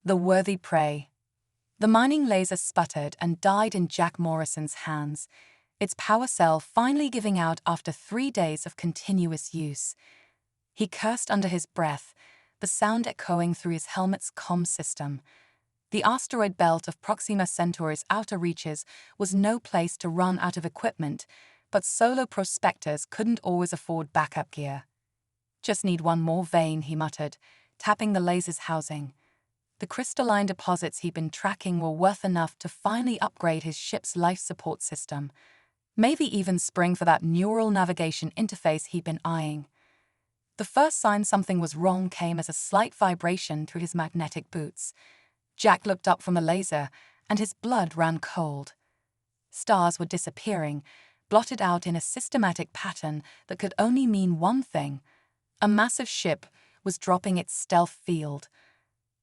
The worthy prey. The mining laser sputtered and died in Jack Morrison's hands, its power cell finally giving out after 3 days of continuous use. He cursed under his breath, the sound echoing through his helmet's comm system. The asteroid belt of Proxima Centauri's outer reaches was no place to run out of equipment, but solo prospectors couldn't always afford backup gear. "Just need one more vein," he muttered, tapping the laser's housing. The crystalline deposits he'd been tracking were worth enough to finally upgrade his ship's life support system, maybe even spring for that neural navigation interface he'd been eyeing. The first sign something was wrong came as a slight vibration through his magnetic boots. Jack looked up from the laser, and his blood ran cold. Stars were disappearing, blotted out in a systematic pattern that could only mean one thing. A massive ship was dropping its stealth field.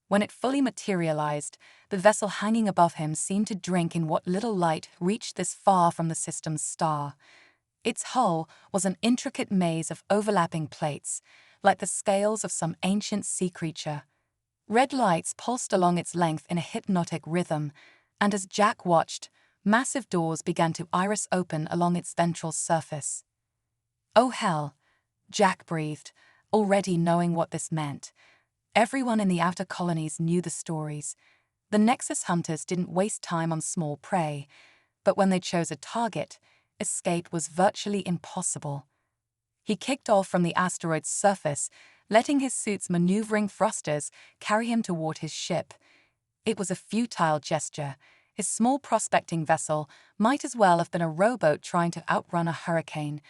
When it fully materialized, the vessel hanging above him seemed to drink in what little light reached this far from the system's star. Its hull was an intricate maze of overlapping plates, like the scales of some ancient sea creature. Red lights pulsed along its length in a hypnotic rhythm, and as Jack watched, massive doors began to iris open along its ventral surface. "Oh hell," Jack breathed, already knowing what this meant. Everyone in the outer colonies knew the stories. The Nexus hunters didn't waste time on small prey, but when they chose a target, escape was virtually impossible. He kicked off from the asteroid's surface, letting his suit's maneuvering thrusters carry him toward his ship. It was a futile gesture. His small prospecting vessel might as well have been a rowboat trying to outrun a hurricane,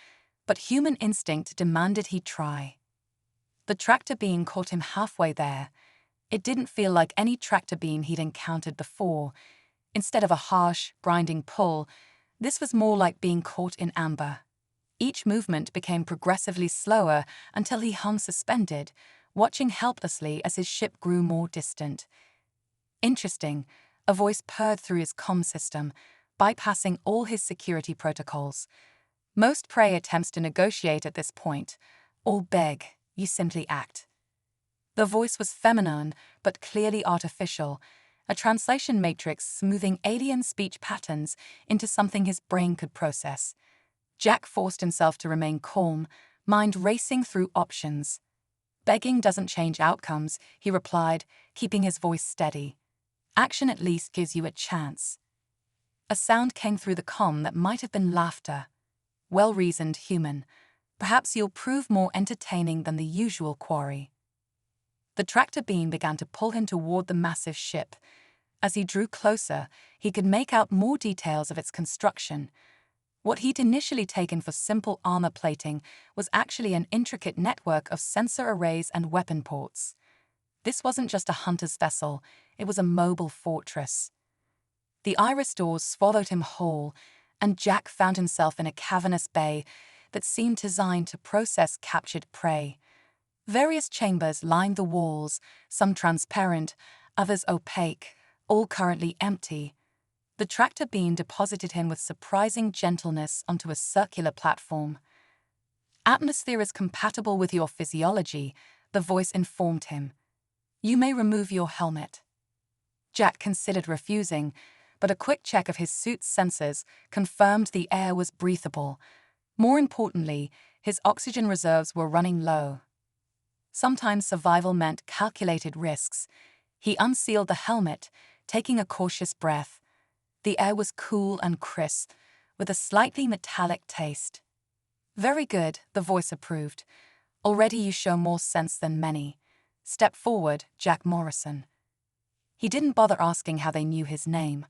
but human instinct demanded he try. The tractor beam caught him halfway there. It didn't feel like any tractor beam he'd encountered before. Instead of a harsh, grinding pull, this was more like being caught in amber. Each movement became progressively slower until he hung suspended, watching helplessly as his ship grew more distant. "Interesting," a voice purred through his comm system, bypassing all his security protocols. "Most prey attempts to negotiate at this point, or beg. You simply act." The voice was feminine, but clearly artificial, a translation matrix smoothing alien speech patterns into something his brain could process. Jack forced himself to remain calm, mind racing through options. "Begging doesn't change outcomes," he replied, keeping his voice steady. "Action at least gives you a chance." A sound came through the comm that might have been laughter. Well-reasoned human. "Perhaps you'll prove more entertaining than the usual quarry." The tractor beam began to pull him toward the massive ship. As he drew closer, he could make out more details of its construction. What he'd initially taken for simple armor plating was actually an intricate network of sensor arrays and weapon ports. This wasn't just a hunter's vessel, it was a mobile fortress. The iris doors swallowed him whole, and Jack found himself in a cavernous bay that seemed designed to process captured prey. Various chambers lined the walls, some transparent, others opaque, all currently empty. The tractor beam deposited him with surprising gentleness onto a circular platform. "Atmosphere is compatible with your physiology," the voice informed him. "You may remove your helmet." Jack considered refusing, but a quick check of his suit's sensors confirmed the air was breathable. More importantly, his oxygen reserves were running low. Sometimes survival meant calculated risks. He unsealed the helmet, taking a cautious breath. The air was cool and crisp, with a slightly metallic taste. "Very good," the voice approved. "Already you show more sense than many. Step forward, Jack Morrison." He didn't bother asking how they knew his name.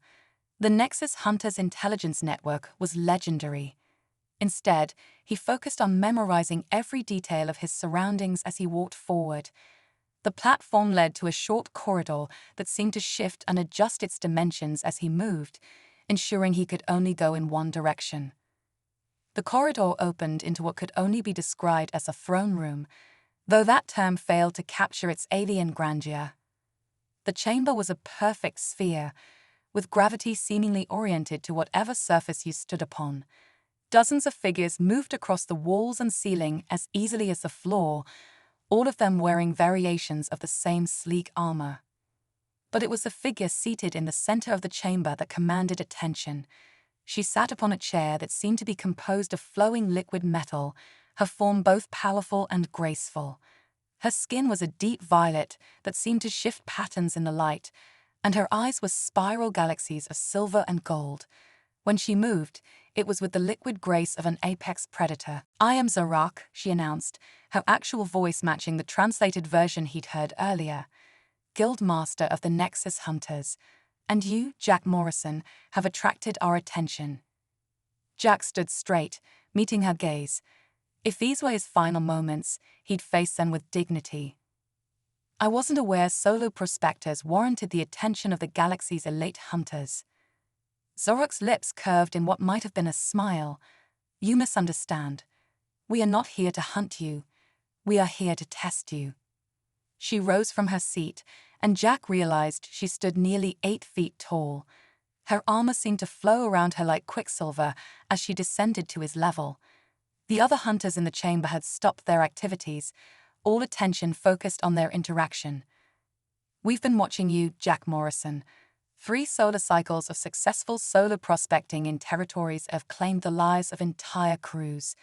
The Nexus Hunters intelligence network was legendary. Instead, he focused on memorizing every detail of his surroundings as he walked forward. The platform led to a short corridor that seemed to shift and adjust its dimensions as he moved, ensuring he could only go in one direction. The corridor opened into what could only be described as a throne room, though that term failed to capture its alien grandeur. The chamber was a perfect sphere, with gravity seemingly oriented to whatever surface you stood upon. Dozens of figures moved across the walls and ceiling as easily as the floor, all of them wearing variations of the same sleek armor. But it was the figure seated in the center of the chamber that commanded attention. She sat upon a chair that seemed to be composed of flowing liquid metal, her form both powerful and graceful. Her skin was a deep violet that seemed to shift patterns in the light, and her eyes were spiral galaxies of silver and gold. When she moved, it was with the liquid grace of an apex predator. "I am Zarok," she announced, her actual voice matching the translated version he'd heard earlier. "Guild Master of the Nexus Hunters. And you, Jack Morrison, have attracted our attention." Jack stood straight, meeting her gaze. If these were his final moments, he'd face them with dignity. "I wasn't aware solo prospectors warranted the attention of the galaxy's elite hunters." Zorok's lips curved in what might have been a smile. "You misunderstand. We are not here to hunt you. We are here to test you." She rose from her seat, and Jack realized she stood nearly 8 feet tall. Her armor seemed to flow around her like quicksilver as she descended to his level. The other hunters in the chamber had stopped their activities, all attention focused on their interaction. "We've been watching you, Jack Morrison. 3 solar cycles of successful solar prospecting in territories have claimed the lives of entire crews.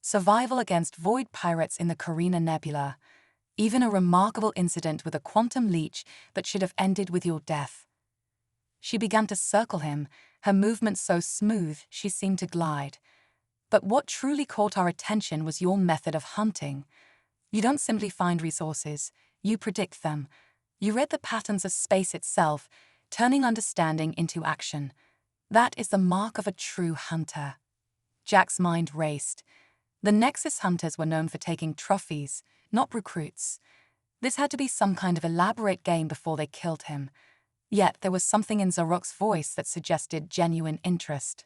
Survival against void pirates in the Carina Nebula. Even a remarkable incident with a quantum leech that should have ended with your death." She began to circle him, her movements so smooth she seemed to glide. "But what truly caught our attention was your method of hunting. You don't simply find resources, you predict them. You read the patterns of space itself, turning understanding into action. That is the mark of a true hunter." Jack's mind raced. The Nexus hunters were known for taking trophies, not recruits. This had to be some kind of elaborate game before they killed him. Yet there was something in Zarok's voice that suggested genuine interest.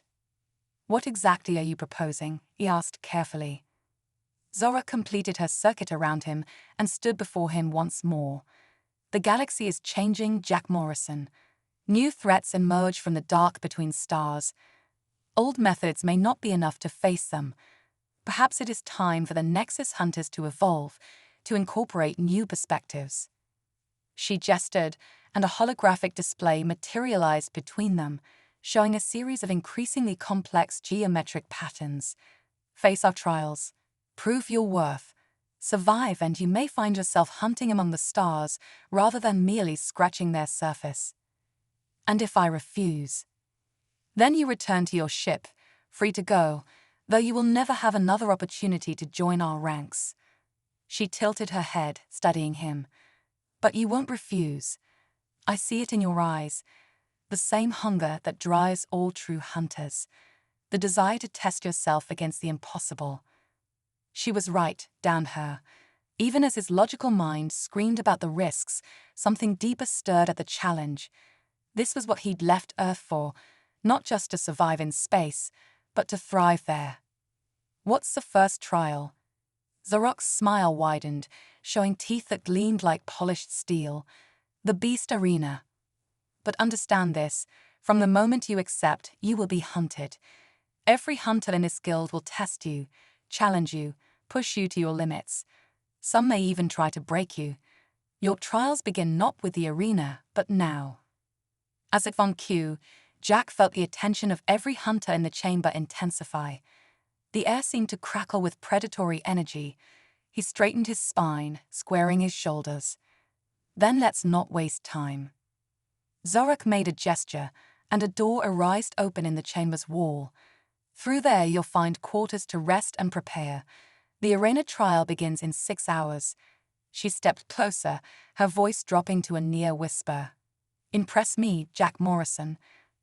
"What exactly are you proposing?" he asked carefully. Zorok completed her circuit around him and stood before him once more. "The galaxy is changing, Jack Morrison. New threats emerge from the dark between stars. Old methods may not be enough to face them. Perhaps it is time for the Nexus hunters to evolve, to incorporate new perspectives." She gestured, and a holographic display materialized between them, showing a series of increasingly complex geometric patterns. "Face our trials. Prove your worth. Survive, and you may find yourself hunting among the stars rather than merely scratching their surface. And if I refuse, then you return to your ship, free to go, though you will never have another opportunity to join our ranks." She tilted her head, studying him. "But you won't refuse. I see it in your eyes. The same hunger that drives all true hunters. The desire to test yourself against the impossible." She was right, down her. Even as his logical mind screamed about the risks, something deeper stirred at the challenge. This was what he'd left Earth for, not just to survive in space, but to thrive there. "What's the first trial?" Zarok's smile widened, showing teeth that gleamed like polished steel. "The Beast Arena. But understand this, from the moment you accept, you will be hunted. Every hunter in this guild will test you, challenge you, push you to your limits. Some may even try to break you. Your trials begin not with the arena, but now." As if on cue, Jack felt the attention of every hunter in the chamber intensify. The air seemed to crackle with predatory energy. He straightened his spine, squaring his shoulders. "Then let's not waste time." Zorok made a gesture, and a door arised open in the chamber's wall. "Through there you'll find quarters to rest and prepare. The arena trial begins in 6 hours." She stepped closer, her voice dropping to a near whisper. "Impress me, Jack Morrison.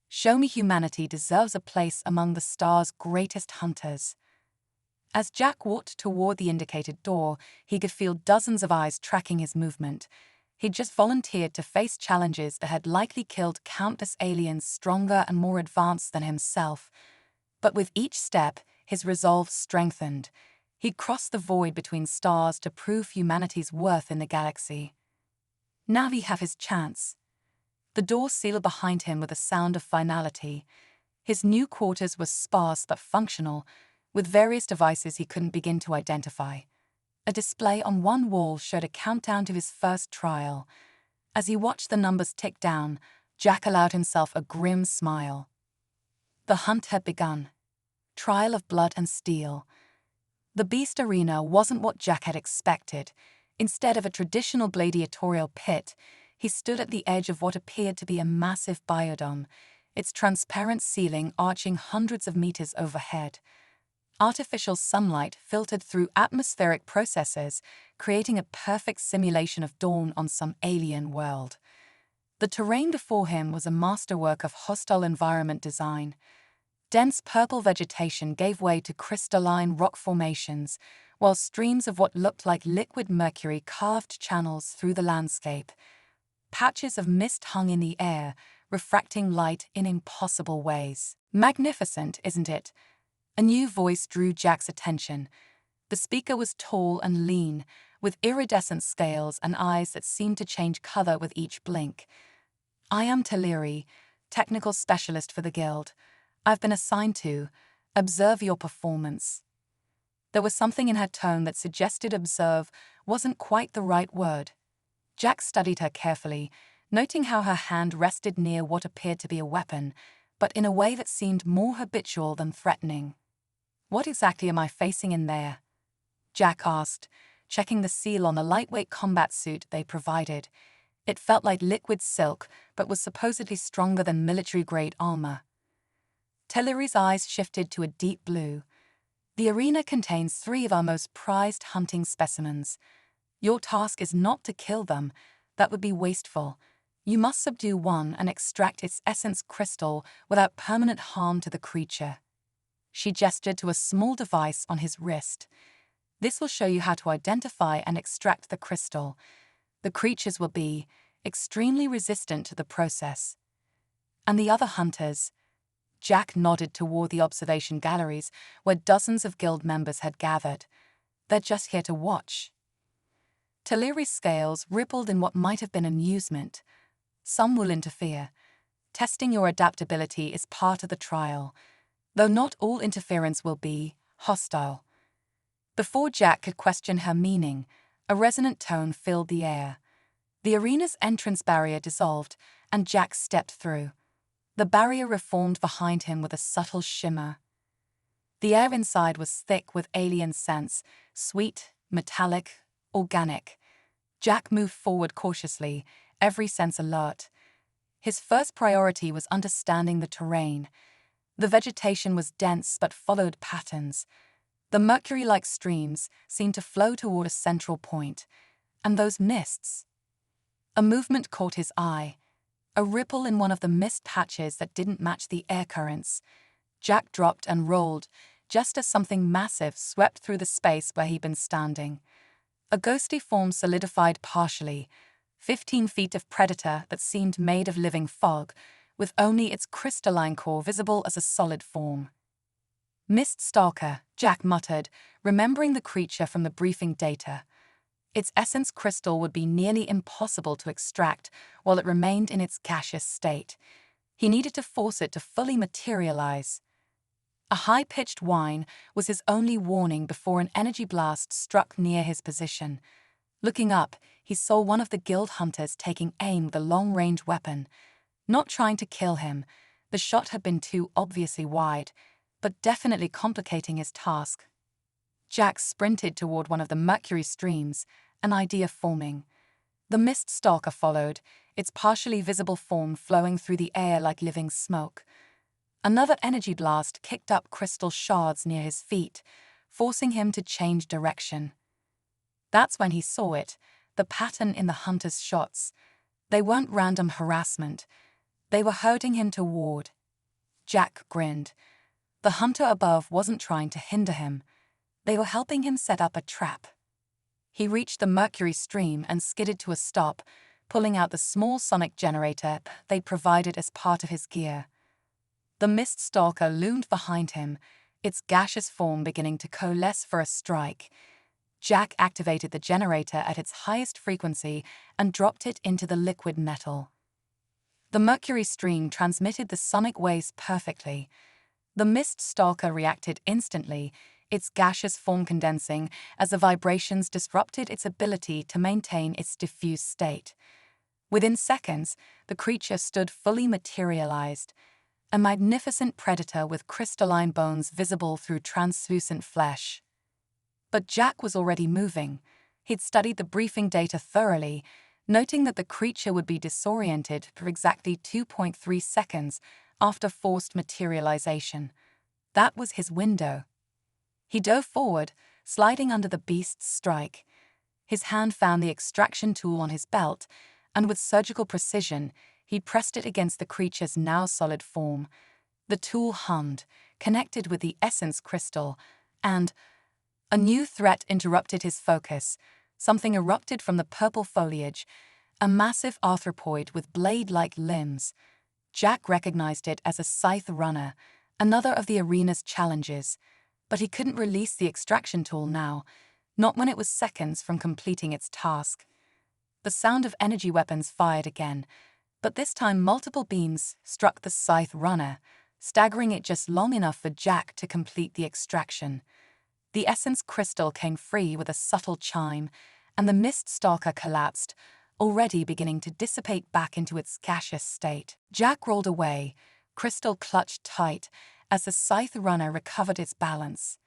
Show me humanity deserves a place among the stars' greatest hunters." As Jack walked toward the indicated door, he could feel dozens of eyes tracking his movement. He'd just volunteered to face challenges that had likely killed countless aliens stronger and more advanced than himself. But with each step, his resolve strengthened. He'd crossed the void between stars to prove humanity's worth in the galaxy. Now he'd have his chance. The door sealed behind him with a sound of finality. His new quarters were sparse but functional, with various devices he couldn't begin to identify. A display on one wall showed a countdown to his first trial. As he watched the numbers tick down, Jack allowed himself a grim smile. The hunt had begun. Trial of blood and steel. The beast arena wasn't what Jack had expected. Instead of a traditional gladiatorial pit, he stood at the edge of what appeared to be a massive biodome, its transparent ceiling arching hundreds of meters overhead. Artificial sunlight filtered through atmospheric processes, creating a perfect simulation of dawn on some alien world. The terrain before him was a masterwork of hostile environment design. Dense purple vegetation gave way to crystalline rock formations, while streams of what looked like liquid mercury carved channels through the landscape. Patches of mist hung in the air, refracting light in impossible ways. Magnificent, isn't it? A new voice drew Jack's attention. The speaker was tall and lean, with iridescent scales and eyes that seemed to change color with each blink. "I am Teleri, technical specialist for the Guild. I've been assigned to observe your performance." There was something in her tone that suggested observe wasn't quite the right word. Jack studied her carefully, noting how her hand rested near what appeared to be a weapon, but in a way that seemed more habitual than threatening. "What exactly am I facing in there?" Jack asked, checking the seal on the lightweight combat suit they provided. It felt like liquid silk, but was supposedly stronger than military-grade armor. Teleri's eyes shifted to a deep blue. "The arena contains 3 of our most prized hunting specimens. Your task is not to kill them. That would be wasteful. You must subdue one and extract its essence crystal without permanent harm to the creature." She gestured to a small device on his wrist. "This will show you how to identify and extract the crystal. The creatures will be extremely resistant to the process." "And the other hunters?" Jack nodded toward the observation galleries where dozens of guild members had gathered. "They're just here to watch." Teleri's scales rippled in what might have been amusement. "Some will interfere. Testing your adaptability is part of the trial, though not all interference will be hostile." Before Jack could question her meaning, a resonant tone filled the air. The arena's entrance barrier dissolved, and Jack stepped through. The barrier reformed behind him with a subtle shimmer. The air inside was thick with alien scents, sweet, metallic, organic. Jack moved forward cautiously, every sense alert. His first priority was understanding the terrain. The vegetation was dense but followed patterns. The mercury-like streams seemed to flow toward a central point. And those mists. A movement caught his eye. A ripple in one of the mist patches that didn't match the air currents. Jack dropped and rolled, just as something massive swept through the space where he'd been standing. A ghostly form solidified partially, 15 feet of predator that seemed made of living fog, with only its crystalline core visible as a solid form. "Mist Stalker," Jack muttered, remembering the creature from the briefing data. Its essence crystal would be nearly impossible to extract while it remained in its gaseous state. He needed to force it to fully materialize. A high-pitched whine was his only warning before an energy blast struck near his position. Looking up, he saw one of the guild hunters taking aim with a long-range weapon. Not trying to kill him, the shot had been too obviously wide, but definitely complicating his task. Jack sprinted toward one of the mercury streams, an idea forming. The Mist Stalker followed, its partially visible form flowing through the air like living smoke. Another energy blast kicked up crystal shards near his feet, forcing him to change direction. That's when he saw it, the pattern in the hunter's shots. They weren't random harassment. They were herding him toward. Jack grinned. The hunter above wasn't trying to hinder him. They were helping him set up a trap. He reached the mercury stream and skidded to a stop, pulling out the small sonic generator they'd provided as part of his gear. The Mist Stalker loomed behind him, its gaseous form beginning to coalesce for a strike. Jack activated the generator at its highest frequency and dropped it into the liquid metal. The mercury stream transmitted the sonic waves perfectly. The Mist Stalker reacted instantly, its gaseous form condensing as the vibrations disrupted its ability to maintain its diffuse state. Within seconds, the creature stood fully materialized, a magnificent predator with crystalline bones visible through translucent flesh. But Jack was already moving. He'd studied the briefing data thoroughly, noting that the creature would be disoriented for exactly 2.3 seconds after forced materialization. That was his window. He dove forward, sliding under the beast's strike. His hand found the extraction tool on his belt, and with surgical precision, he pressed it against the creature's now solid form. The tool hummed, connected with the essence crystal, and a new threat interrupted his focus. Something erupted from the purple foliage, a massive arthropoid with blade-like limbs. Jack recognized it as a scythe runner, another of the arena's challenges. But he couldn't release the extraction tool now, not when it was seconds from completing its task. The sound of energy weapons fired again, but this time multiple beams struck the scythe runner, staggering it just long enough for Jack to complete the extraction. The essence crystal came free with a subtle chime, and the mist stalker collapsed, already beginning to dissipate back into its gaseous state. Jack rolled away, crystal clutched tight, as the scythe runner recovered its balance.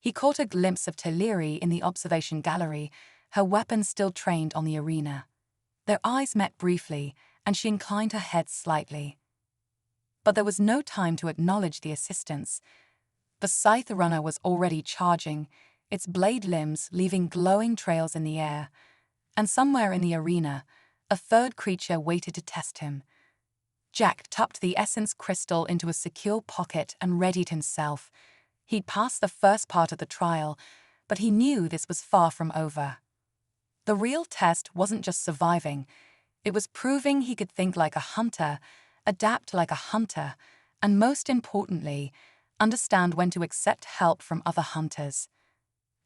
He caught a glimpse of Teleri in the observation gallery, her weapon still trained on the arena. Their eyes met briefly, and she inclined her head slightly. But there was no time to acknowledge the assistance. The scythe runner was already charging, its blade limbs leaving glowing trails in the air. And somewhere in the arena, a third creature waited to test him. Jack tucked the essence crystal into a secure pocket and readied himself. He'd passed the first part of the trial, but he knew this was far from over. The real test wasn't just surviving. It was proving he could think like a hunter, adapt like a hunter, and most importantly, understand when to accept help from other hunters.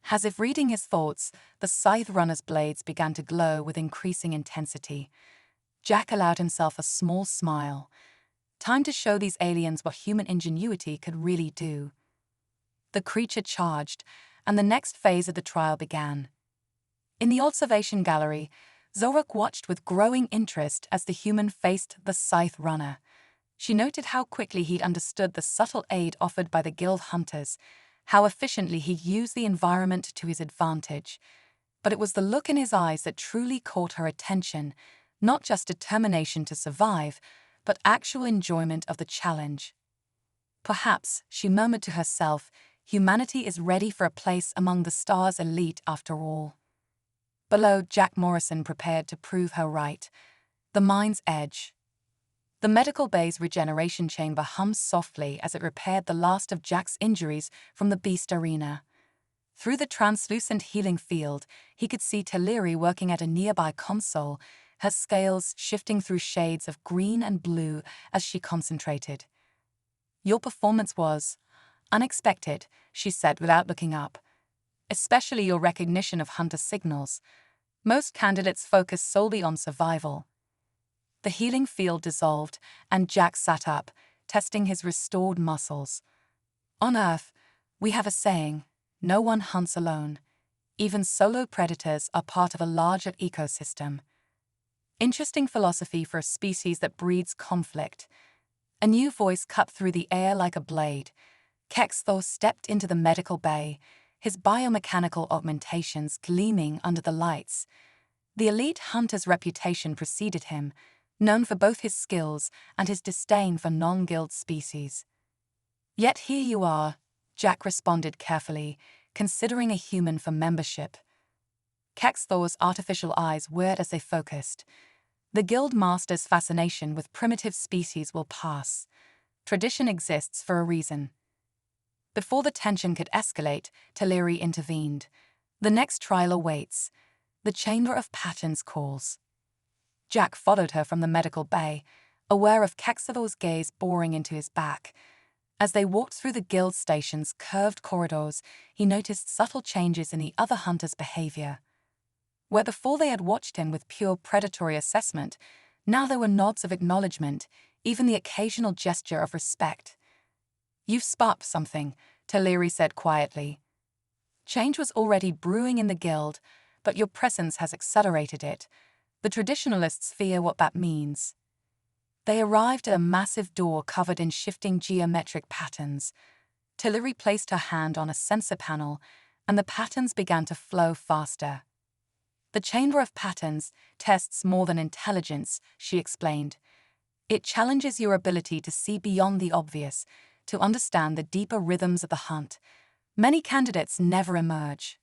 As if reading his thoughts, the scythe runner's blades began to glow with increasing intensity. Jack allowed himself a small smile. Time to show these aliens what human ingenuity could really do. The creature charged, and the next phase of the trial began. In the observation gallery, Zoruk watched with growing interest as the human faced the scythe runner. She noted how quickly he'd understood the subtle aid offered by the guild hunters, how efficiently he used the environment to his advantage. But it was the look in his eyes that truly caught her attention, not just determination to survive, but actual enjoyment of the challenge. Perhaps, she murmured to herself, humanity is ready for a place among the stars' elite after all. Below, Jack Morrison prepared to prove her right. The mind's edge. The medical bay's regeneration chamber hummed softly as it repaired the last of Jack's injuries from the beast arena. Through the translucent healing field, he could see Teleri working at a nearby console, her scales shifting through shades of green and blue as she concentrated. "Your performance was unexpected," she said without looking up. "Especially your recognition of hunter signals. Most candidates focus solely on survival." The healing field dissolved, and Jack sat up, testing his restored muscles. "On Earth, we have a saying, no one hunts alone. Even solo predators are part of a larger ecosystem." Interesting philosophy for a species that breeds conflict. A new voice cut through the air like a blade. Kexthor stepped into the medical bay, his biomechanical augmentations gleaming under the lights. The elite hunter's reputation preceded him, known for both his skills and his disdain for non-guild species. "Yet here you are," Jack responded carefully, considering a human for membership. Kexthor's artificial eyes whirred as they focused. "The guild master's fascination with primitive species will pass. Tradition exists for a reason." Before the tension could escalate, Teleri intervened. "The next trial awaits. The Chamber of Patterns calls." Jack followed her from the medical bay, aware of Kexthor's gaze boring into his back. As they walked through the guild station's curved corridors, he noticed subtle changes in the other hunters' behavior. Where before they had watched him with pure predatory assessment, now there were nods of acknowledgement, even the occasional gesture of respect. "You've sparked something," Teleri said quietly. "Change was already brewing in the guild, but your presence has accelerated it. The traditionalists fear what that means. They arrived at a massive door covered in shifting geometric patterns. Tillery placed her hand on a sensor panel, and the patterns began to flow faster. The chamber of patterns tests more than intelligence, she explained. It challenges your ability to see beyond the obvious, to understand the deeper rhythms of the hunt. Many candidates never emerge.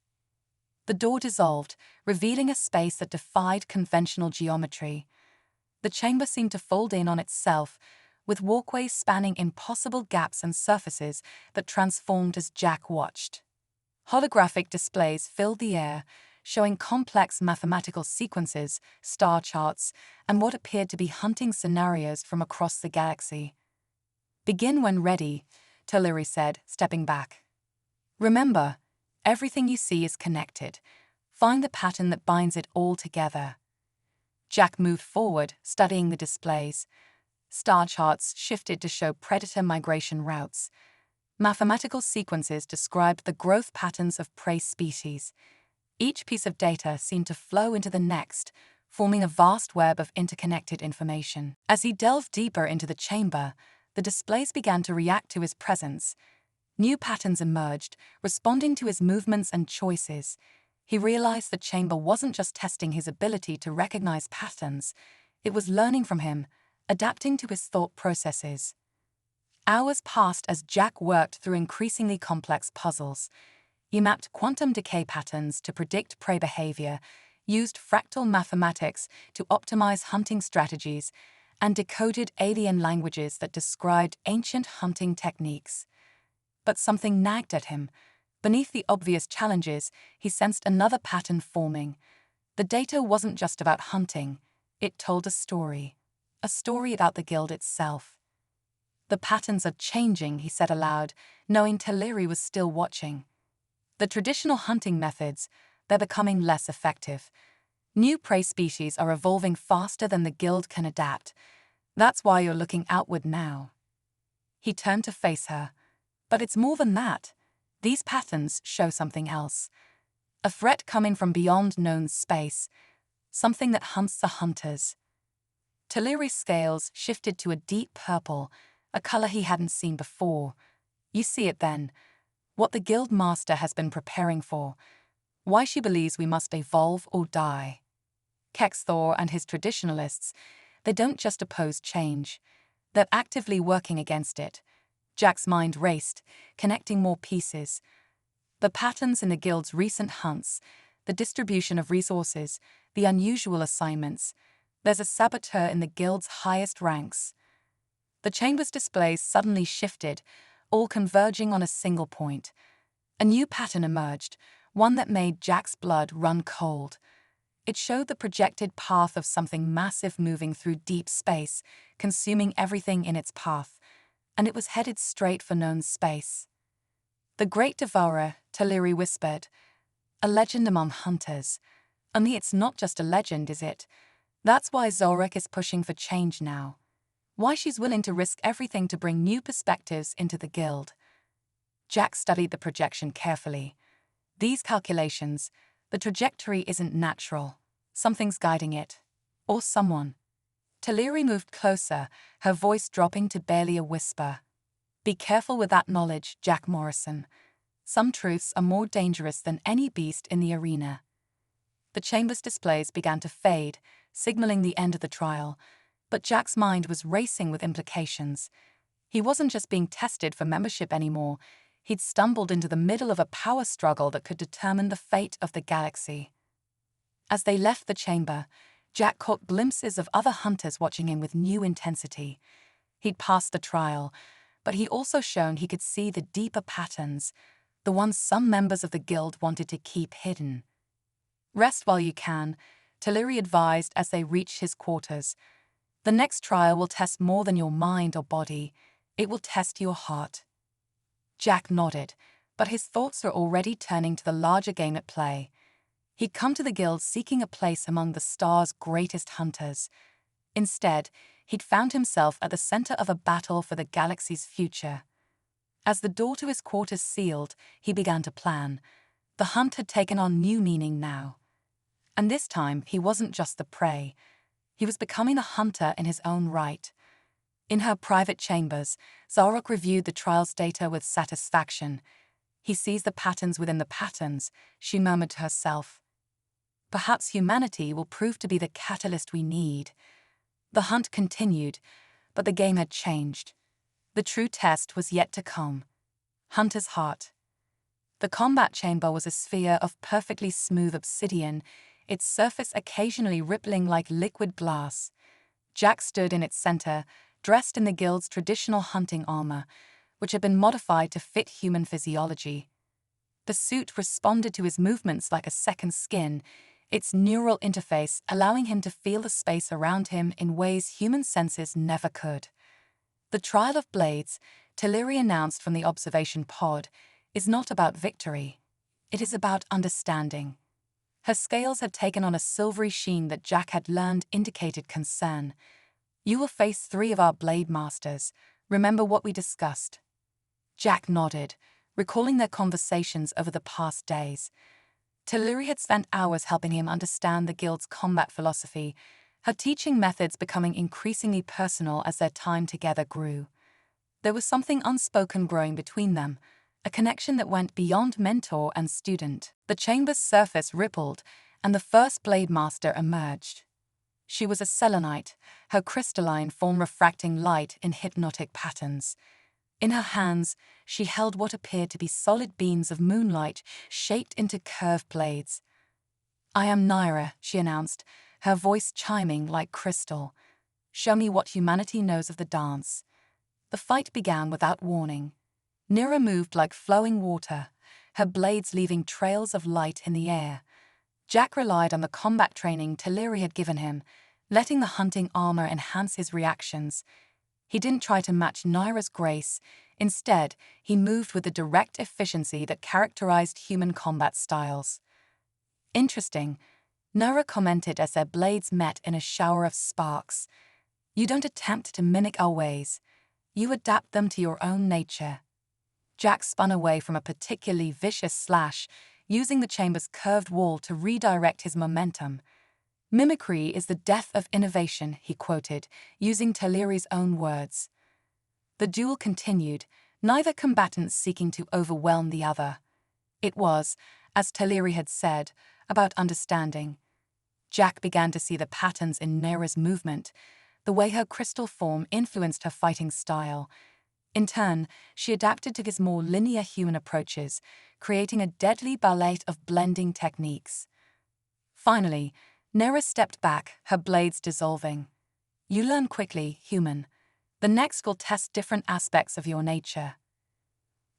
The door dissolved, revealing a space that defied conventional geometry. The chamber seemed to fold in on itself, with walkways spanning impossible gaps and surfaces that transformed as Jack watched. Holographic displays filled the air, showing complex mathematical sequences, star charts, and what appeared to be hunting scenarios from across the galaxy. "Begin when ready," Tillery said, stepping back. "Remember, everything you see is connected. Find the pattern that binds it all together." Jack moved forward, studying the displays. Star charts shifted to show predator migration routes. Mathematical sequences described the growth patterns of prey species. Each piece of data seemed to flow into the next, forming a vast web of interconnected information. As he delved deeper into the chamber, the displays began to react to his presence. New patterns emerged, responding to his movements and choices. He realized the chamber wasn't just testing his ability to recognize patterns, it was learning from him, adapting to his thought processes. Hours passed as Jack worked through increasingly complex puzzles. He mapped quantum decay patterns to predict prey behavior, used fractal mathematics to optimize hunting strategies, and decoded alien languages that described ancient hunting techniques. But something nagged at him. Beneath the obvious challenges, he sensed another pattern forming. The data wasn't just about hunting, it told a story about the guild itself. "The patterns are changing," he said aloud, knowing Tillery was still watching. "The traditional hunting methods, they're becoming less effective. New prey species are evolving faster than the guild can adapt. That's why you're looking outward now." He turned to face her. "But it's more than that. These patterns show something else. A threat coming from beyond known space, something that hunts the hunters." Tillery's scales shifted to a deep purple, a color he hadn't seen before. "You see it then. What the guild master has been preparing for. Why she believes we must evolve or die." Kexthor and his traditionalists, they don't just oppose change. They're actively working against it. Jack's mind raced, connecting more pieces. The patterns in the guild's recent hunts, the distribution of resources, the unusual assignments. There's a saboteur in the guild's highest ranks. The chamber's displays suddenly shifted, all converging on a single point. A new pattern emerged, one that made Jack's blood run cold. It showed the projected path of something massive moving through deep space, consuming everything in its path, and it was headed straight for known space. "The Great Devourer," Tillery whispered. "A legend among hunters. Only it's not just a legend, is it? That's why Zorek is pushing for change now. Why she's willing to risk everything to bring new perspectives into the guild." Jack studied the projection carefully. These calculations, the trajectory isn't natural. Something's guiding it. Or someone. Tillery moved closer, her voice dropping to barely a whisper. "Be careful with that knowledge, Jack Morrison. Some truths are more dangerous than any beast in the arena." The chamber's displays began to fade, signaling the end of the trial, but Jack's mind was racing with implications. He wasn't just being tested for membership anymore, he'd stumbled into the middle of a power struggle that could determine the fate of the galaxy. As they left the chamber, Jack caught glimpses of other hunters watching him with new intensity. He'd passed the trial, but he also shown he could see the deeper patterns, the ones some members of the guild wanted to keep hidden. "Rest while you can," Tillery advised as they reached his quarters. "The next trial will test more than your mind or body. It will test your heart." Jack nodded, but his thoughts were already turning to the larger game at play. He'd come to the guild seeking a place among the star's greatest hunters. Instead, he'd found himself at the center of a battle for the galaxy's future. As the door to his quarters sealed, he began to plan. The hunt had taken on new meaning now. And this time, he wasn't just the prey. He was becoming a hunter in his own right. In her private chambers, Zarok reviewed the trial's data with satisfaction. He sees the patterns within the patterns, she murmured to herself. Perhaps humanity will prove to be the catalyst we need. The hunt continued, but the game had changed. The true test was yet to come. Hunter's heart. The combat chamber was a sphere of perfectly smooth obsidian, its surface occasionally rippling like liquid glass. Jack stood in its center, dressed in the guild's traditional hunting armor, which had been modified to fit human physiology. The suit responded to his movements like a second skin, its neural interface allowing him to feel the space around him in ways human senses never could. The trial of blades, Teleri announced from the observation pod, is not about victory. It is about understanding. Her scales had taken on a silvery sheen that Jack had learned indicated concern. You will face 3 of our blade masters. Remember what we discussed? Jack nodded, recalling their conversations over the past days. Teleri had spent hours helping him understand the guild's combat philosophy, her teaching methods becoming increasingly personal as their time together grew. There was something unspoken growing between them, a connection that went beyond mentor and student. The chamber's surface rippled, and the first blade master emerged. She was a selenite, her crystalline form refracting light in hypnotic patterns. In her hands, she held what appeared to be solid beams of moonlight shaped into curved blades. "I am Naira," she announced, her voice chiming like crystal. "Show me what humanity knows of the dance." The fight began without warning. Naira moved like flowing water, her blades leaving trails of light in the air. Jack relied on the combat training Teleri had given him, letting the hunting armor enhance his reactions. He didn't try to match Naira's grace. Instead, he moved with the direct efficiency that characterized human combat styles. "Interesting," Naira commented as their blades met in a shower of sparks. "You don't attempt to mimic our ways. You adapt them to your own nature." Jack spun away from a particularly vicious slash, using the chamber's curved wall to redirect his momentum. "Mimicry is the death of innovation," he quoted, using Teleri's own words. The duel continued, neither combatant seeking to overwhelm the other. It was, as Teleri had said, about understanding. Jack began to see the patterns in Naira's movement, the way her crystal form influenced her fighting style. In turn, she adapted to his more linear human approaches, creating a deadly ballet of blending techniques. Finally, Naira stepped back, her blades dissolving. "You learn quickly, human. The next will test different aspects of your nature."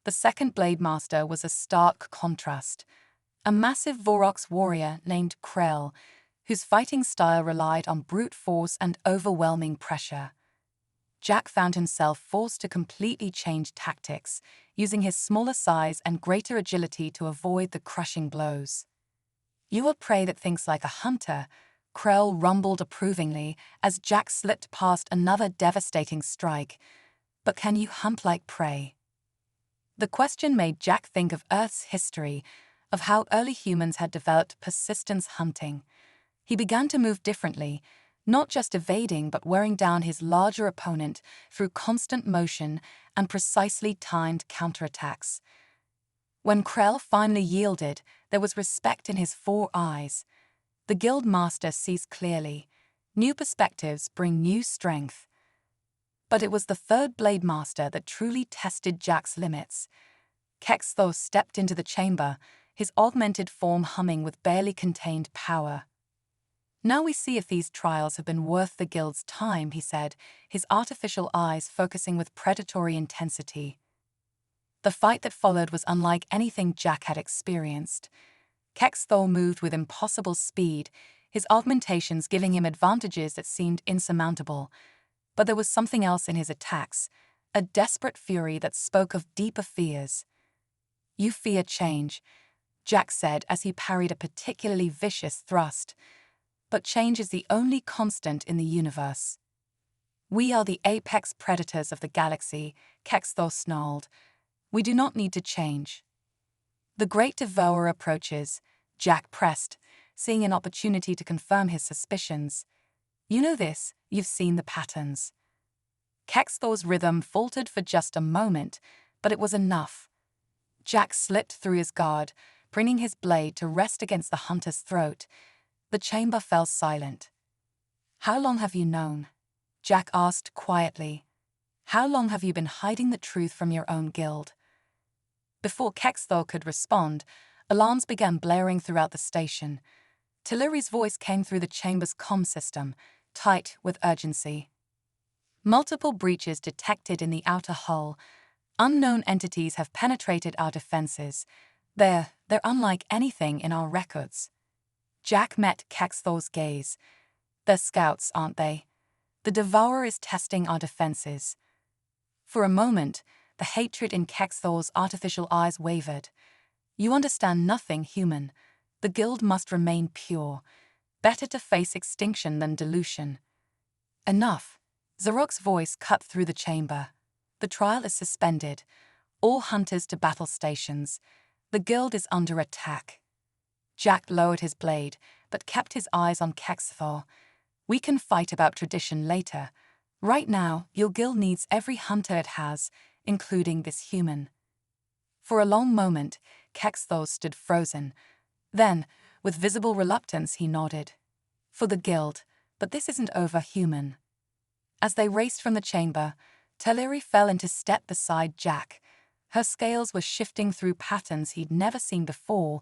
The second blade master was a stark contrast. A massive Vorox warrior named Krell, whose fighting style relied on brute force and overwhelming pressure. Jack found himself forced to completely change tactics, using his smaller size and greater agility to avoid the crushing blows. "You are prey that thinks like a hunter," Krell rumbled approvingly as Jack slipped past another devastating strike. "But can you hunt like prey?" The question made Jack think of Earth's history, of how early humans had developed persistence hunting. He began to move differently, not just evading but wearing down his larger opponent through constant motion and precisely timed counterattacks. When Krell finally yielded, there was respect in his 4 eyes. The guild master sees clearly. New perspectives bring new strength. But it was the third blade master that truly tested Jack's limits. Kexthos stepped into the chamber, his augmented form humming with barely contained power. "Now we see if these trials have been worth the guild's time," he said, his artificial eyes focusing with predatory intensity. The fight that followed was unlike anything Jack had experienced. Kexthor moved with impossible speed, his augmentations giving him advantages that seemed insurmountable. But there was something else in his attacks, a desperate fury that spoke of deeper fears. "You fear change," Jack said as he parried a particularly vicious thrust. "But change is the only constant in the universe." "We are the apex predators of the galaxy," Kexthor snarled. "We do not need to change." "The great devourer approaches," Jack pressed, seeing an opportunity to confirm his suspicions. You know this, you've seen the patterns. Kexthor's rhythm faltered for just a moment, but it was enough. Jack slipped through his guard, bringing his blade to rest against the hunter's throat. The chamber fell silent. "How long have you known?" Jack asked quietly. "How long have you been hiding the truth from your own guild?" Before Kexthor could respond, alarms began blaring throughout the station. Telluri's voice came through the chamber's comm system, tight with urgency. "Multiple breaches detected in the outer hull. Unknown entities have penetrated our defenses. They're unlike anything in our records." Jack met Kexthor's gaze. "They're scouts, aren't they? The Devourer is testing our defenses." For a moment, the hatred in Kexthor's artificial eyes wavered. "You understand nothing, human. The guild must remain pure. Better to face extinction than dilution." "Enough." Zarok's voice cut through the chamber. "The trial is suspended. All hunters to battle stations. The guild is under attack." Jack lowered his blade, but kept his eyes on Kexthor. "We can fight about tradition later. Right now, your guild needs every hunter it has, including this human." For a long moment, Kexthor stood frozen. Then, with visible reluctance, he nodded. "For the guild, but this isn't over, human." As they raced from the chamber, Telluri fell into step beside Jack. Her scales were shifting through patterns he'd never seen before,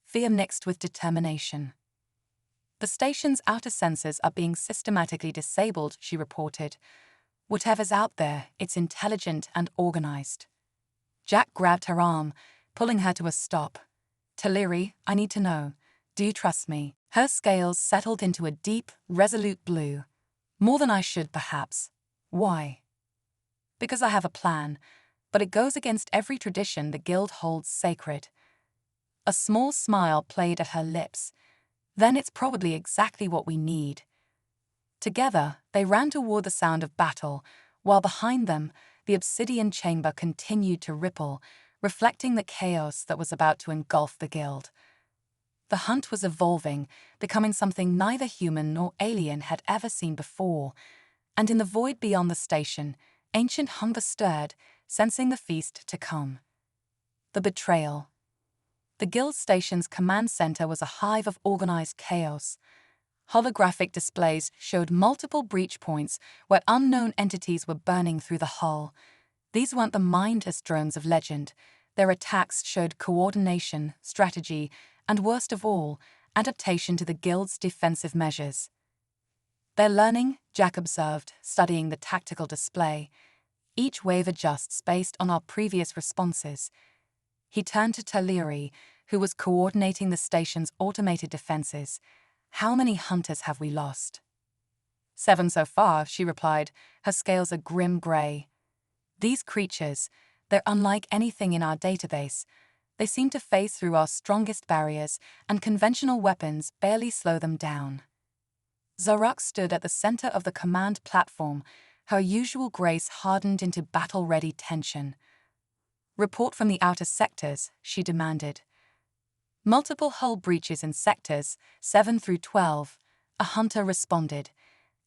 fear mixed with determination. "The station's outer sensors are being systematically disabled," she reported. "Whatever's out there, it's intelligent and organized." Jack grabbed her arm, pulling her to a stop. "Telluri, I need to know. Do you trust me?" Her scales settled into a deep, resolute blue. "More than I should, perhaps." "Why?" "Because I have a plan, but it goes against every tradition the guild holds sacred." A small smile played at her lips. "Then it's probably exactly what we need." Together, they ran toward the sound of battle, while behind them, the obsidian chamber continued to ripple, reflecting the chaos that was about to engulf the guild. The hunt was evolving, becoming something neither human nor alien had ever seen before, and in the void beyond the station, ancient hunger stirred, sensing the feast to come. The betrayal. The guild station's command center was a hive of organized chaos. Holographic displays showed multiple breach points where unknown entities were burning through the hull. These weren't the mindless drones of legend. Their attacks showed coordination, strategy, and worst of all, adaptation to the guild's defensive measures. "They're learning," Jack observed, studying the tactical display. "Each wave adjusts based on our previous responses." He turned to Telluri, who was coordinating the station's automated defenses. "How many hunters have we lost?" "7 so far," she replied, her scales a grim gray. "These creatures, they're unlike anything in our database. They seem to phase through our strongest barriers, and conventional weapons barely slow them down." Zarok stood at the center of the command platform, her usual grace hardened into battle-ready tension. "Report from the outer sectors," she demanded. "Multiple hull breaches in sectors 7 through 12, a hunter responded.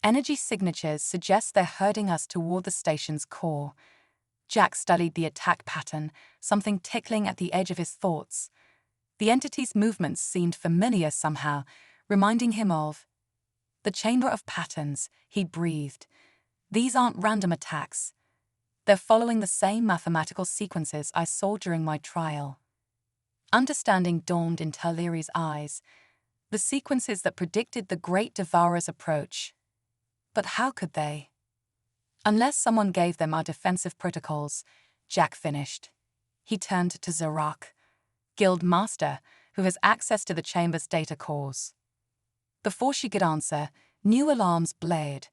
"Energy signatures suggest they're herding us toward the station's core." Jack studied the attack pattern, something tickling at the edge of his thoughts. The entity's movements seemed familiar somehow, reminding him of the chamber of patterns. He breathed. "These aren't random attacks. They're following the same mathematical sequences I saw during my trial." Understanding dawned in Telluri's eyes. The sequences that predicted the Great Devourer's approach. But how could they? "Unless someone gave them our defensive protocols," Jack finished. He turned to Zarok, Guild Master, who has access to the chamber's data cores. Before she could answer, new alarms blared.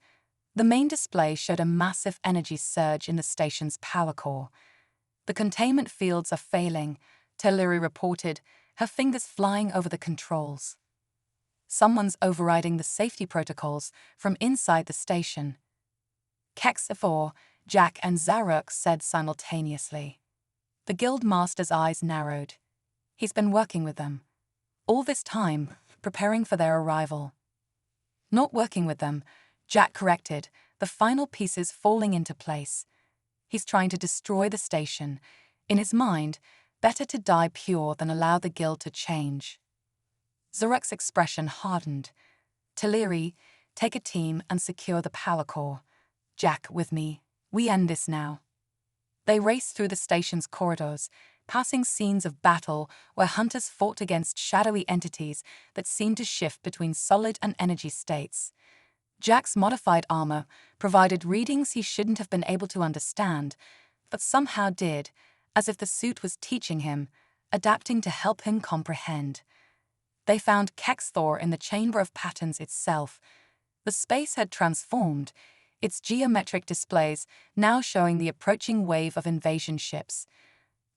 The main display showed a massive energy surge in the station's power core. "The containment fields are failing," Telluri reported, her fingers flying over the controls. "Someone's overriding the safety protocols from inside the station." Kexthor, Jack, and Zarok said simultaneously. The guild master's eyes narrowed. "He's been working with them all this time, preparing for their arrival. Not working with them, Jack corrected, the final pieces falling into place. He's trying to destroy the station. In his mind, better to die pure than allow the guild to change. Zorok's expression hardened. Teleri, take a team and secure the power core. Jack, with me. We end this now. They raced through the station's corridors, passing scenes of battle where hunters fought against shadowy entities that seemed to shift between solid and energy states. Jack's modified armor provided readings he shouldn't have been able to understand, but somehow did, as if the suit was teaching him, adapting to help him comprehend. They found Kexthor in the Chamber of Patterns itself. The space had transformed, its geometric displays now showing the approaching wave of invasion ships.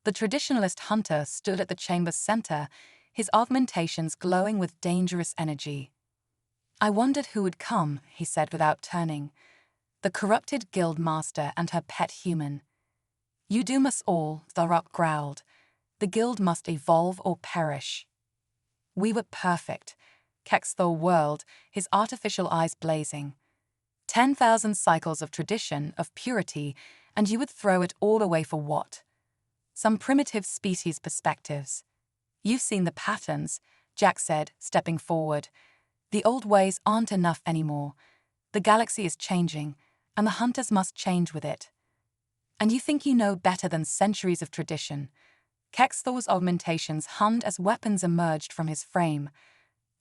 The traditionalist hunter stood at the chamber's center, his augmentations glowing with dangerous energy. I wondered who would come, he said without turning. The corrupted guild master and her pet human. You doom us all, Zorok growled. The guild must evolve or perish. We were perfect, Kexthor whirled, his artificial eyes blazing. 10,000 cycles of tradition, of purity, and you would throw it all away for what? Some primitive species perspectives. You've seen the patterns, Jack said, stepping forward. The old ways aren't enough anymore. The galaxy is changing, and the hunters must change with it. And you think you know better than centuries of tradition. Kexthor's augmentations hummed as weapons emerged from his frame.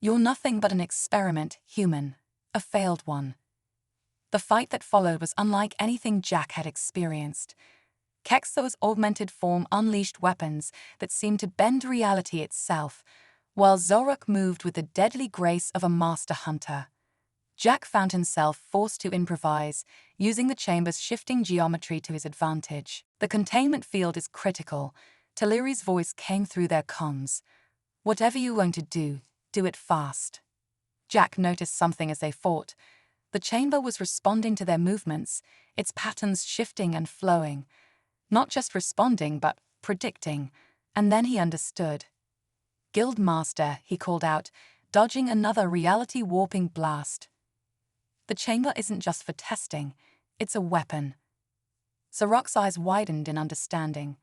You're nothing but an experiment, human. A failed one. The fight that followed was unlike anything Jack had experienced. Kexthor's augmented form unleashed weapons that seemed to bend reality itself, while Zorok moved with the deadly grace of a master hunter. Jack found himself forced to improvise, using the chamber's shifting geometry to his advantage. The containment field is critical. Teleri's voice came through their comms. Whatever you're going to do it fast. Jack noticed something as they fought. The chamber was responding to their movements, its patterns shifting and flowing. Not just responding, but predicting. And then he understood. Guild Master, he called out, dodging another reality-warping blast. The chamber isn't just for testing, it's a weapon. Zorok's eyes widened in understanding.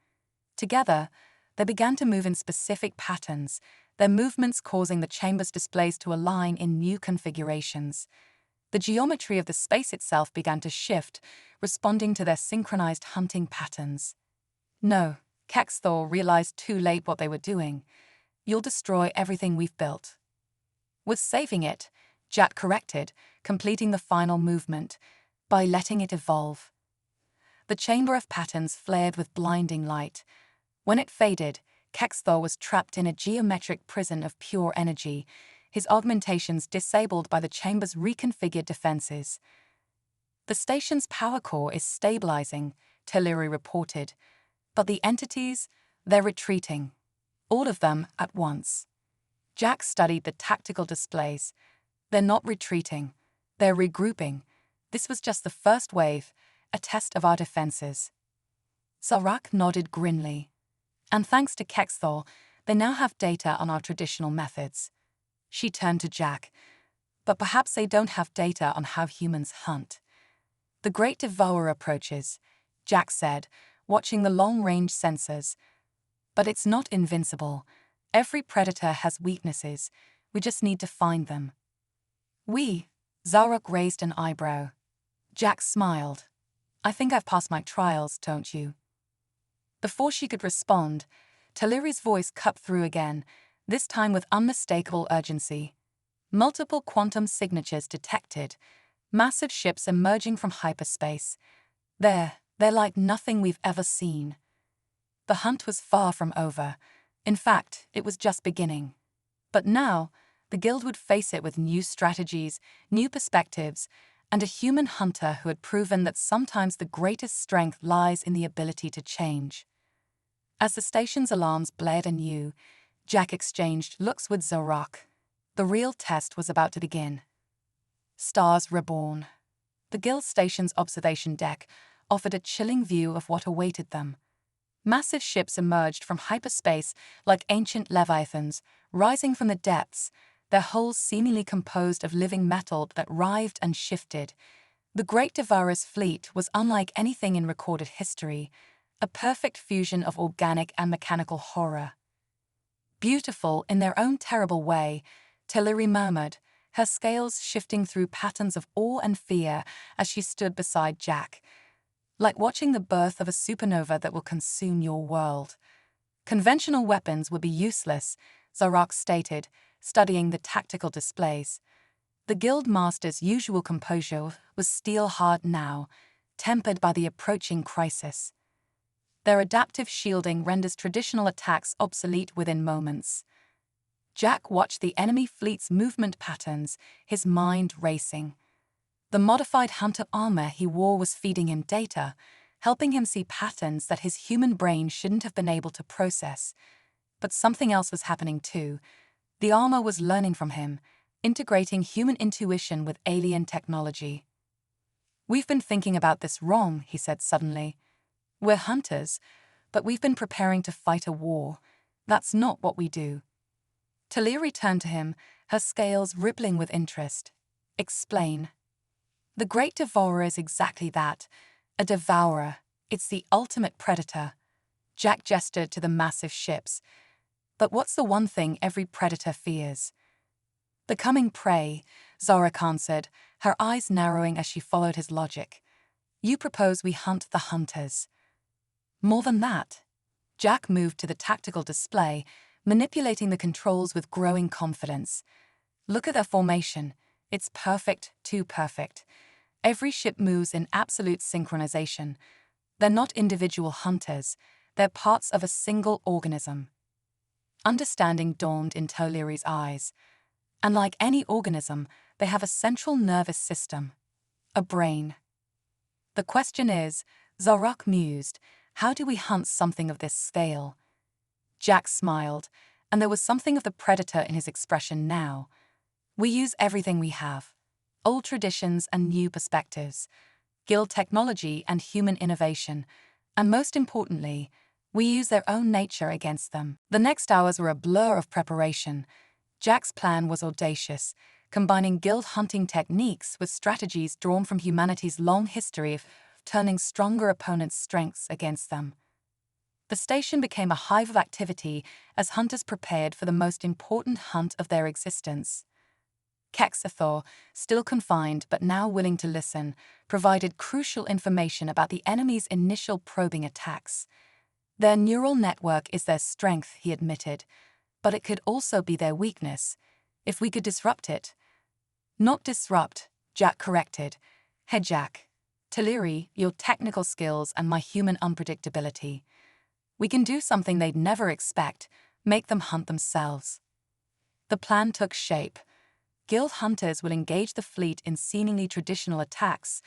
Together, they began to move in specific patterns, their movements causing the chamber's displays to align in new configurations. The geometry of the space itself began to shift, responding to their synchronized hunting patterns. No, Kexthor realized too late what they were doing. You'll destroy everything we've built. With saving it, Jack corrected, completing the final movement, by letting it evolve. The chamber of patterns flared with blinding light. When it faded, Kexthor was trapped in a geometric prison of pure energy, his augmentations disabled by the chamber's reconfigured defenses. The station's power core is stabilizing, Teleri reported, but the entities, they're retreating. All of them at once. Jack studied the tactical displays. They're not retreating. They're regrouping. This was just the first wave, a test of our defenses. Zorok nodded grimly. And thanks to Kexthor, they now have data on our traditional methods. She turned to Jack. But perhaps they don't have data on how humans hunt. The Great Devourer approaches, Jack said, watching the long-range sensors. But it's not invincible. Every predator has weaknesses. We just need to find them. Zorok raised an eyebrow. Jack smiled. I think I've passed my trials, don't you? Before she could respond, Teleri's voice cut through again, this time with unmistakable urgency. Multiple quantum signatures detected, massive ships emerging from hyperspace. They're like nothing we've ever seen. The hunt was far from over. In fact, it was just beginning. But now, the guild would face it with new strategies, new perspectives, and a human hunter who had proven that sometimes the greatest strength lies in the ability to change. As the station's alarms blared anew, Jack exchanged looks with Zorok. The real test was about to begin. Stars reborn. The guild station's observation deck offered a chilling view of what awaited them. Massive ships emerged from hyperspace like ancient leviathans, rising from the depths, their hulls seemingly composed of living metal that writhed and shifted. The Great Devourer's fleet was unlike anything in recorded history, a perfect fusion of organic and mechanical horror. Beautiful in their own terrible way, Teleri murmured, her scales shifting through patterns of awe and fear as she stood beside Jack. Like watching the birth of a supernova that will consume your world. Conventional weapons would be useless, Zarok stated, studying the tactical displays. The Guild Master's usual composure was steel-hard now, tempered by the approaching crisis. Their adaptive shielding renders traditional attacks obsolete within moments. Jack watched the enemy fleet's movement patterns, his mind racing. The modified hunter armor he wore was feeding him data, helping him see patterns that his human brain shouldn't have been able to process. But something else was happening too. The armor was learning from him, integrating human intuition with alien technology. "We've been thinking about this wrong," he said suddenly. "We're hunters, but we've been preparing to fight a war. That's not what we do." Teleri turned to him, her scales rippling with interest. "Explain." "The Great Devourer is exactly that, a devourer. It's the ultimate predator." Jack gestured to the massive ships. "But what's the one thing every predator fears?" "Becoming prey," Zarok answered, her eyes narrowing as she followed his logic. "You propose we hunt the hunters." "More than that." Jack moved to the tactical display, manipulating the controls with growing confidence. "Look at their formation. It's perfect, too perfect. Every ship moves in absolute synchronization. They're not individual hunters, they're parts of a single organism." Understanding dawned in Toleri's eyes. And like any organism, they have a central nervous system. A brain. "The question is," Zarok mused, "how do we hunt something of this scale?" Jack smiled, and there was something of the predator in his expression now. "We use everything we have. Old traditions and new perspectives, guild technology and human innovation, and most importantly, we use their own nature against them." The next hours were a blur of preparation. Jack's plan was audacious, combining guild hunting techniques with strategies drawn from humanity's long history of turning stronger opponents' strengths against them. The station became a hive of activity as hunters prepared for the most important hunt of their existence. Kexathor, still confined but now willing to listen, provided crucial information about the enemy's initial probing attacks. Their neural network is their strength, he admitted, but it could also be their weakness, if we could disrupt it. "Not disrupt," Jack corrected. "Hijack. Teleri, your technical skills and my human unpredictability. We can do something they'd never expect, make them hunt themselves." The plan took shape. Guild hunters will engage the fleet in seemingly traditional attacks,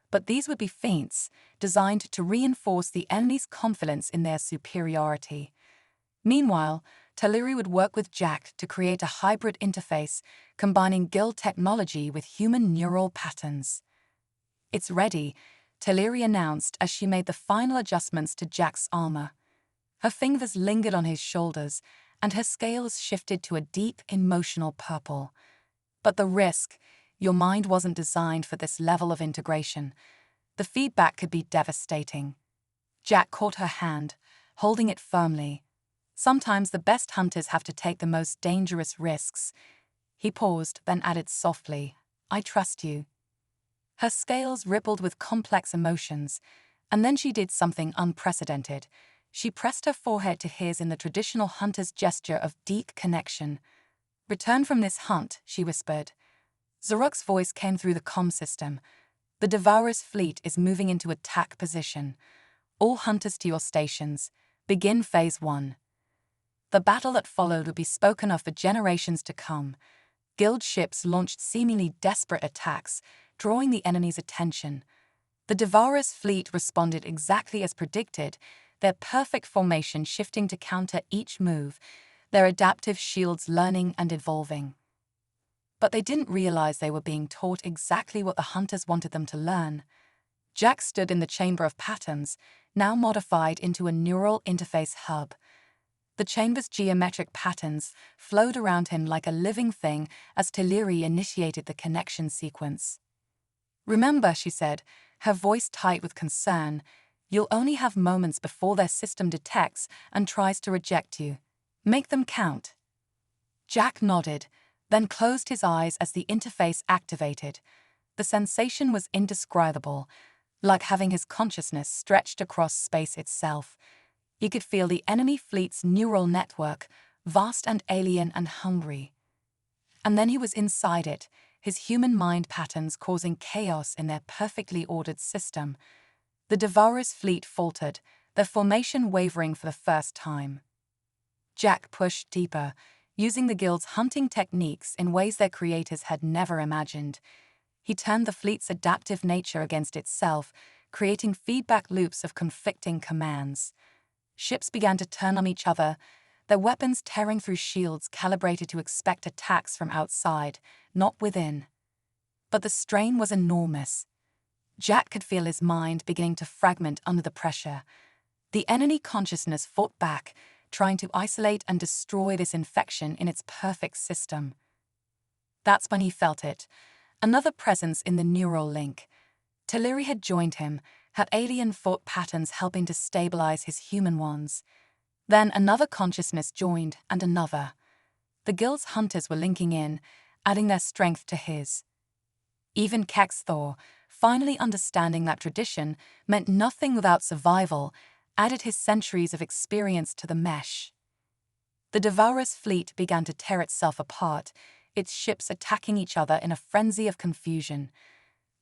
but these would be feints, designed to reinforce the enemy's confidence in their superiority. Meanwhile, Teleri would work with Jack to create a hybrid interface, combining guild technology with human neural patterns. "It's ready," Teleri announced as she made the final adjustments to Jack's armor. Her fingers lingered on his shoulders, and her scales shifted to a deep, emotional purple. "But the risk, your mind wasn't designed for this level of integration. The feedback could be devastating." Jack caught her hand, holding it firmly. "Sometimes the best hunters have to take the most dangerous risks." He paused, then added softly, "I trust you." Her scales rippled with complex emotions, and then she did something unprecedented. She pressed her forehead to his in the traditional hunter's gesture of deep connection. "Return from this hunt," she whispered. Zarok's voice came through the comm system. "The Devourer's fleet is moving into attack position. All hunters to your stations. Begin Phase 1. The battle that followed would be spoken of for generations to come. Guild ships launched seemingly desperate attacks, drawing the enemy's attention. The Devourer's fleet responded exactly as predicted, their perfect formation shifting to counter each move, their adaptive shields learning and evolving. But they didn't realize they were being taught exactly what the hunters wanted them to learn. Jack stood in the chamber of patterns, now modified into a neural interface hub. The chamber's geometric patterns flowed around him like a living thing as Teleri initiated the connection sequence. "Remember," she said, her voice tight with concern, "you'll only have moments before their system detects and tries to reject you. Make them count." Jack nodded, then closed his eyes as the interface activated. The sensation was indescribable, like having his consciousness stretched across space itself. He could feel the enemy fleet's neural network, vast and alien and hungry. And then he was inside it, his human mind patterns causing chaos in their perfectly ordered system. The Devourer's fleet faltered, their formation wavering for the first time. Jack pushed deeper, using the guild's hunting techniques in ways their creators had never imagined. He turned the fleet's adaptive nature against itself, creating feedback loops of conflicting commands. Ships began to turn on each other, their weapons tearing through shields calibrated to expect attacks from outside, not within. But the strain was enormous. Jack could feel his mind beginning to fragment under the pressure. The enemy consciousness fought back, trying to isolate and destroy this infection in its perfect system. That's when he felt it, another presence in the neural link. Teleri had joined him, her alien thought patterns helping to stabilize his human ones. Then another consciousness joined, and another. The guild's hunters were linking in, adding their strength to his. Even Kexthor, finally understanding that tradition meant nothing without survival, added his centuries of experience to the mesh. The Devourer's fleet began to tear itself apart, its ships attacking each other in a frenzy of confusion.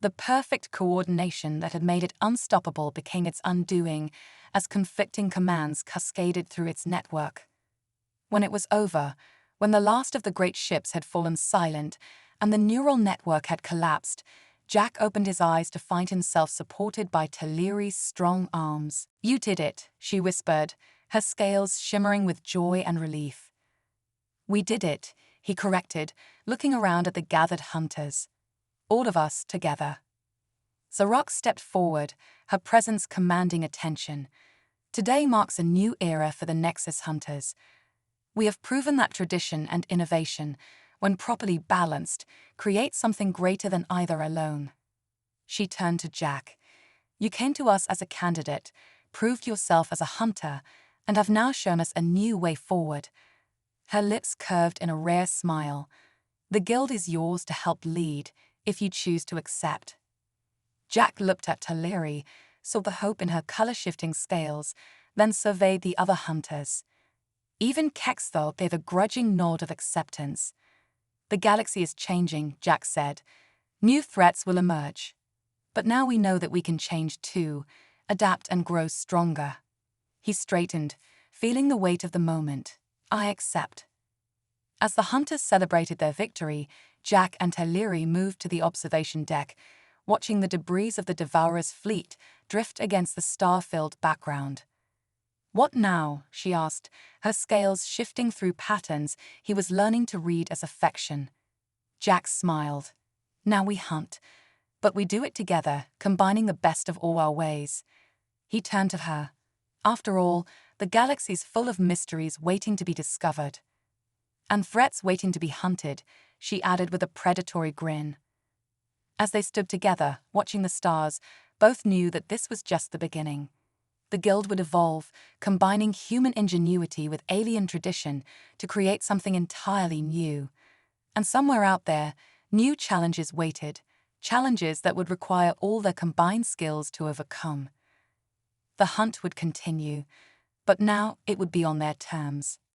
The perfect coordination that had made it unstoppable became its undoing as conflicting commands cascaded through its network. When it was over, when the last of the great ships had fallen silent and the neural network had collapsed, Jack opened his eyes to find himself supported by Teleri's strong arms. "You did it," she whispered, her scales shimmering with joy and relief. "We did it," he corrected, looking around at the gathered hunters. "All of us together." Zarok stepped forward, her presence commanding attention. "Today marks a new era for the Nexus hunters. We have proven that tradition and innovation, when properly balanced, create something greater than either alone." She turned to Jack. "You came to us as a candidate, proved yourself as a hunter, and have now shown us a new way forward." Her lips curved in a rare smile. "The guild is yours to help lead, if you choose to accept." Jack looked at Teleri, saw the hope in her color-shifting scales, then surveyed the other hunters. Even Kexthor gave a grudging nod of acceptance. "The galaxy is changing," Jack said. "New threats will emerge. But now we know that we can change too, adapt and grow stronger." He straightened, feeling the weight of the moment. "I accept." As the hunters celebrated their victory, Jack and Teleri moved to the observation deck, watching the debris of the Devourer's fleet drift against the star-filled background. "What now?" she asked, her scales shifting through patterns he was learning to read as affection. Jack smiled. "Now we hunt, but we do it together, combining the best of all our ways." He turned to her. "After all, the galaxy's full of mysteries waiting to be discovered." "And threats waiting to be hunted," she added with a predatory grin. As they stood together, watching the stars, both knew that this was just the beginning. The guild would evolve, combining human ingenuity with alien tradition to create something entirely new. And somewhere out there, new challenges waited, challenges that would require all their combined skills to overcome. The hunt would continue, but now it would be on their terms.